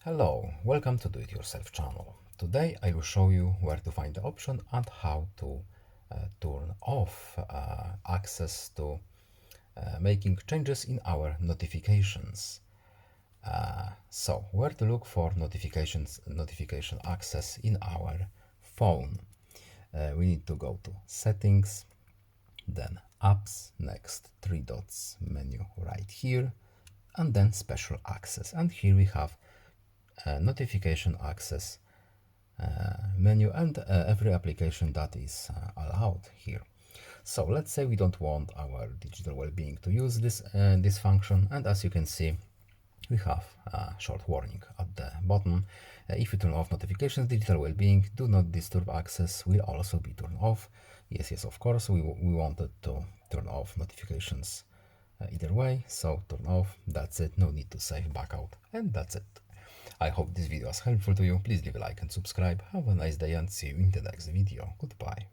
Hello, welcome to Do It Yourself channel. Today I will show you where to find the option and how to turn off access to making changes in our notifications. So where to look for notification access in our phone. We need to go to settings, then apps, next three dots menu right here, and then special access. And here we have notification access menu and every application that is allowed here. So let's say we don't want our digital well-being to use this function, and as you can see, we have a short warning at the bottom. If you turn off notifications, digital well-being, do not disturb access will also be turned off. Yes, of course, we wanted to turn off notifications either way, so turn off, that's it, no need to save back out, and that's it. I hope this video was helpful to you. Please leave a like and subscribe. Have a nice day and see you in the next video. Goodbye.